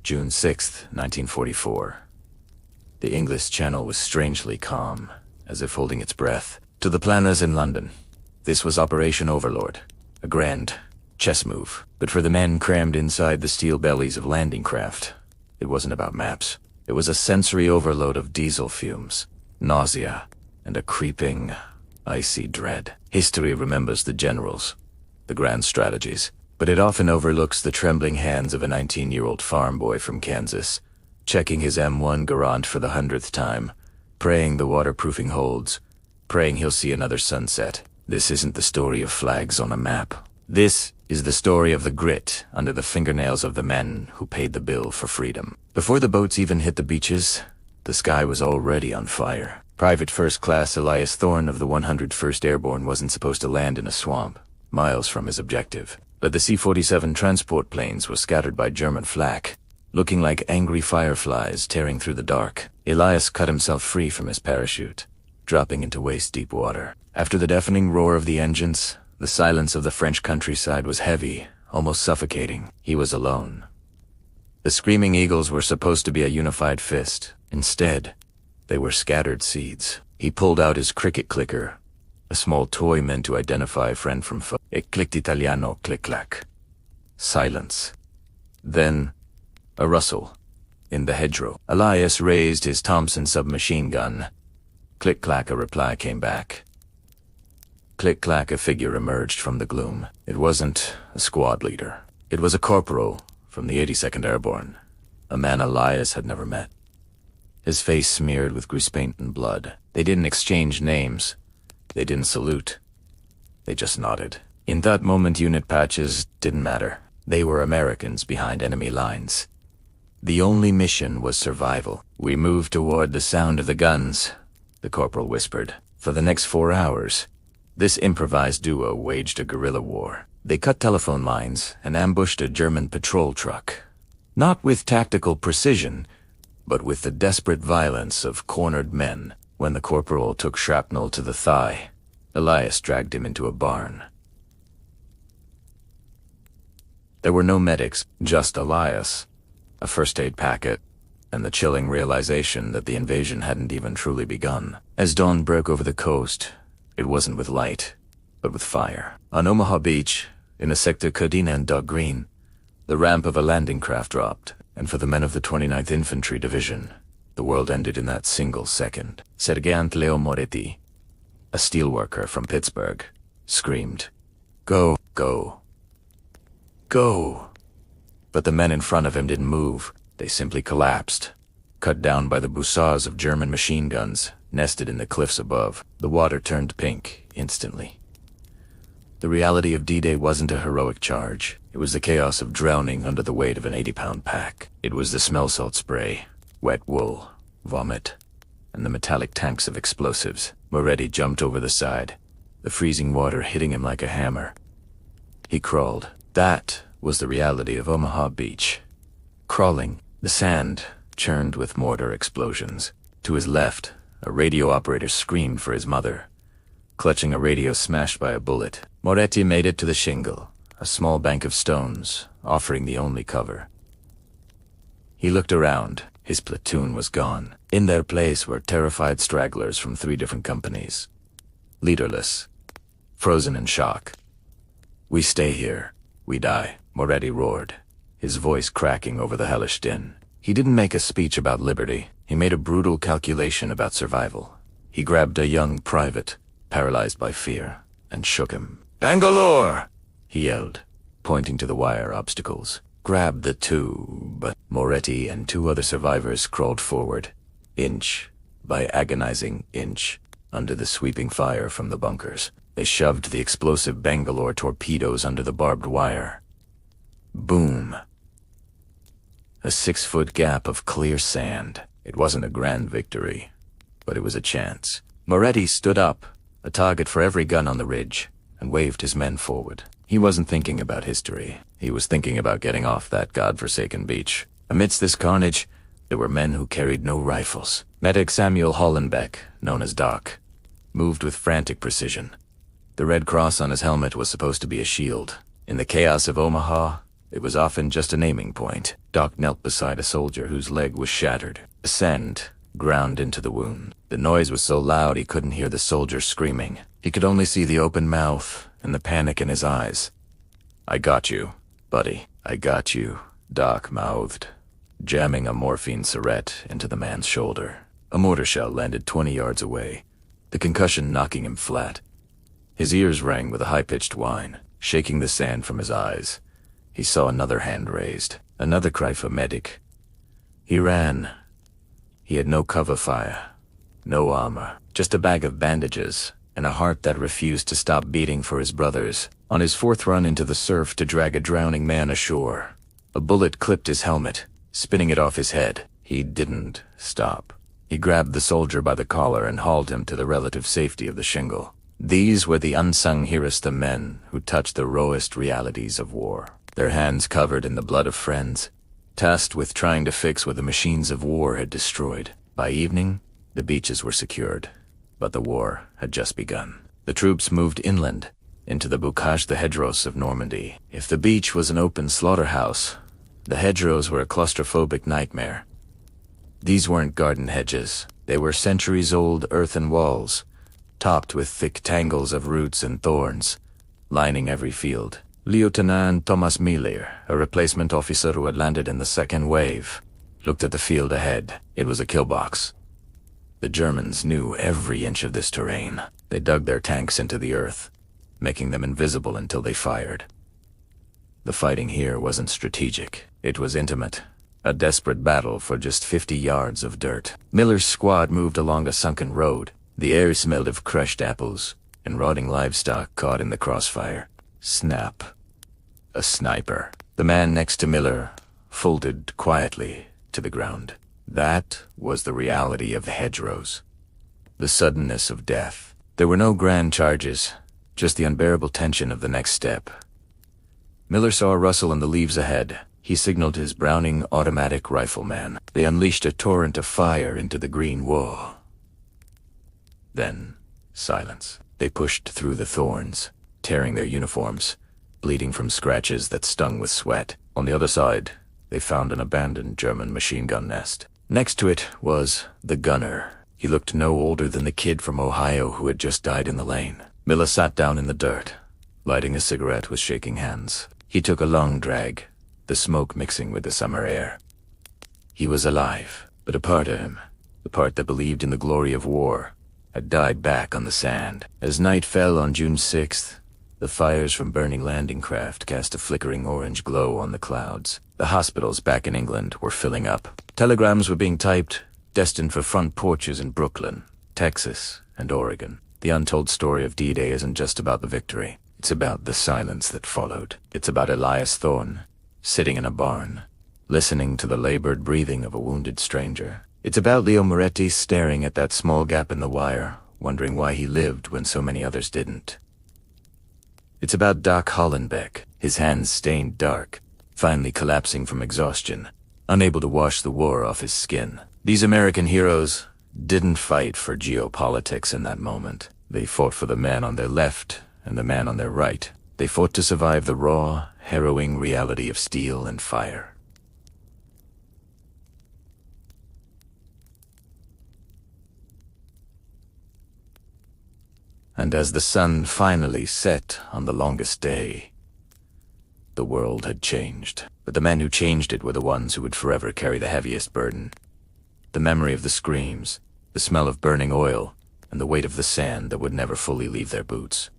June 6, 1944. The English Channel was strangely calm, as if holding its breath. To the planners in London, this was Operation Overlord, a grand chess move. But for the men crammed inside the steel bellies of landing craft, it wasn't about maps. It was a sensory overload of diesel fumes, nausea, and a creeping, icy dread. History remembers the generals, the grand strategies, but it often overlooks the trembling hands of a 19-year-old farm boy from Kansas, checking his M1 Garand for the 100th time, praying the waterproofing holds, praying he'll see another sunset. This isn't the story of flags on a map. This is the story of the grit under the fingernails of the men who paid the bill for freedom. Before the boats even hit the beaches, the sky was already on fire. Private First Class Elias Thorne of the 101st Airborne wasn't supposed to land in a swamp, miles from his objective. But the C-47 transport planes were scattered by German flak, looking like angry fireflies tearing through the dark. Elias cut himself free from his parachute, dropping into waist-deep water. After the deafening roar of the engines, the silence of the French countryside was heavy, almost suffocating. He was alone. The screaming eagles were supposed to be a unified fist. Instead, they were scattered seeds. He pulled out his cricket clicker, a small toy meant to identify friend from foe. E clicked Italiano click-clack. Silence. Then, a rustle. In the hedgerow, Elias raised his Thompson submachine gun. Click-clack, a reply came back. Click-clack, a figure emerged from the gloom. It wasn't a squad leader. It was a corporal from the 82nd Airborne, a man Elias had never met. His face smeared with grease paint and blood. They didn't exchange names. They didn't salute. They just nodded. In that moment, unit patches didn't matter. They were Americans behind enemy lines. The only mission was survival. We moved toward the sound of the guns, the corporal whispered. For the next 4 hours, this improvised duo waged a guerrilla war. They cut telephone lines and ambushed a German patrol truck. Not with tactical precision, but with the desperate violence of cornered men. When the corporal took shrapnel to the thigh, Elias dragged him into a barn. There were no medics, just Elias, a first aid packet, and the chilling realization that the invasion hadn't even truly begun. As dawn broke over the coast, it wasn't with light, but with fire. On Omaha Beach, in a sector Codina and Dog Green, the ramp of a landing craft dropped, and for the men of the 29th Infantry Division, the world ended in that single second. Sergeant Leo Moretti, a steelworker from Pittsburgh, screamed, "Go, go, go!" But the men in front of him didn't move. They simply collapsed, cut down by the bussards of German machine guns nested in the cliffs above. The water turned pink instantly. The reality of D-Day wasn't a heroic charge. It was the chaos of drowning under the weight of an 80-pound pack. It was the smell salt spray, wet wool, vomit, and the metallic tanks of explosives. Moretti jumped over the side, the freezing water hitting him like a hammer. He crawled. That was the reality of Omaha Beach. Crawling, the sand churned with mortar explosions. To his left, a radio operator screamed for his mother, clutching a radio smashed by a bullet. Moretti made it to the shingle, a small bank of stones, offering the only cover. He looked around. His platoon was gone. In their place were terrified stragglers from 3 different companies. Leaderless, frozen in shock. "We stay here. We die," Moretti roared, his voice cracking over the hellish din. He didn't make a speech about liberty. He made a brutal calculation about survival. He grabbed a young private, paralyzed by fear, and shook him. "Bangalore!" he yelled, pointing to the wire obstacles. "Grab the 2, but Moretti and 2 other survivors crawled forward, inch by agonizing inch, under the sweeping fire from the bunkers. They shoved the explosive Bangalore torpedoes under the barbed wire. Boom. A 6-foot gap of clear sand. It wasn't a grand victory, but it was a chance. Moretti stood up, a target for every gun on the ridge, and waved his men forward. He wasn't thinking about history. He was thinking about getting off that godforsaken beach. Amidst this carnage, there were men who carried no rifles. Medic Samuel Hollenbeck, known as Doc, moved with frantic precision. The red cross on his helmet was supposed to be a shield. In the chaos of Omaha, It was often just an aiming point. Doc knelt beside a soldier whose leg was shattered. The sand ground into the wound. The noise was so loud he couldn't hear the soldier screaming. He could only see the open mouth and the panic in his eyes. "I got you, buddy. I got you," Doc mouthed, jamming a morphine syringe into the man's shoulder. A mortar shell landed 20 yards away, the concussion knocking him flat. His ears rang with a high-pitched whine, shaking the sand from his eyes. He saw another hand raised, another cry for medic. He ran. He had no cover fire, no armor, just a bag of bandages, and a heart that refused to stop beating for his brothers. On his fourth run into the surf to drag a drowning man ashore, a bullet clipped his helmet, spinning it off his head. He didn't stop. He grabbed the soldier by the collar and hauled him to the relative safety of the shingle. These were the unsung heroes, the men who touched the rawest realities of war, their hands covered in the blood of friends, tasked with trying to fix what the machines of war had destroyed. By evening, the beaches were secured, but the war had just begun. The troops moved inland, into the bocage, the hedgerows of Normandy. If the beach was an open slaughterhouse, the hedgerows were a claustrophobic nightmare. These weren't garden hedges. They were centuries-old earthen walls, topped with thick tangles of roots and thorns, lining every field. Lieutenant Thomas Miller, a replacement officer who had landed in the second wave, looked at the field ahead. It was a kill box. The Germans knew every inch of this terrain. They dug their tanks into the earth, making them invisible until they fired. The fighting here wasn't strategic. It was intimate. A desperate battle for just 50 yards of dirt. Miller's squad moved along a sunken road. The air smelled of crushed apples and rotting livestock caught in the crossfire. Snap. A sniper. The man next to Miller folded quietly to the ground. That was the reality of the hedgerows. The suddenness of death. There were no grand charges, just the unbearable tension of the next step. Miller saw a rustle in the leaves ahead. He signaled his Browning automatic rifleman. They unleashed a torrent of fire into the green wall. Then, silence. They pushed through the thorns, tearing their uniforms, bleeding from scratches that stung with sweat. On the other side, they found an abandoned German machine gun nest. Next to it was the gunner. He looked no older than the kid from Ohio who had just died in the lane. Miller sat down in the dirt, lighting a cigarette with shaking hands. He took a long drag, the smoke mixing with the summer air. He was alive, but a part of him, the part that believed in the glory of war, had died back on the sand. As night fell on June 6th, the fires from burning landing craft cast a flickering orange glow on the clouds. The hospitals back in England were filling up. Telegrams were being typed, destined for front porches in Brooklyn, Texas, and Oregon. The untold story of D-Day isn't just about the victory. It's about the silence that followed. It's about Elias Thorne, sitting in a barn, listening to the labored breathing of a wounded stranger. It's about Leo Moretti staring at that small gap in the wire, wondering why he lived when so many others didn't. It's about Doc Hollenbeck, his hands stained dark, finally collapsing from exhaustion, unable to wash the war off his skin. These American heroes didn't fight for geopolitics in that moment. They fought for the man on their left and the man on their right. They fought to survive the raw, harrowing reality of steel and fire. And as the sun finally set on the longest day, the world had changed. But the men who changed it were the ones who would forever carry the heaviest burden. The memory of the screams, the smell of burning oil, and the weight of the sand that would never fully leave their boots.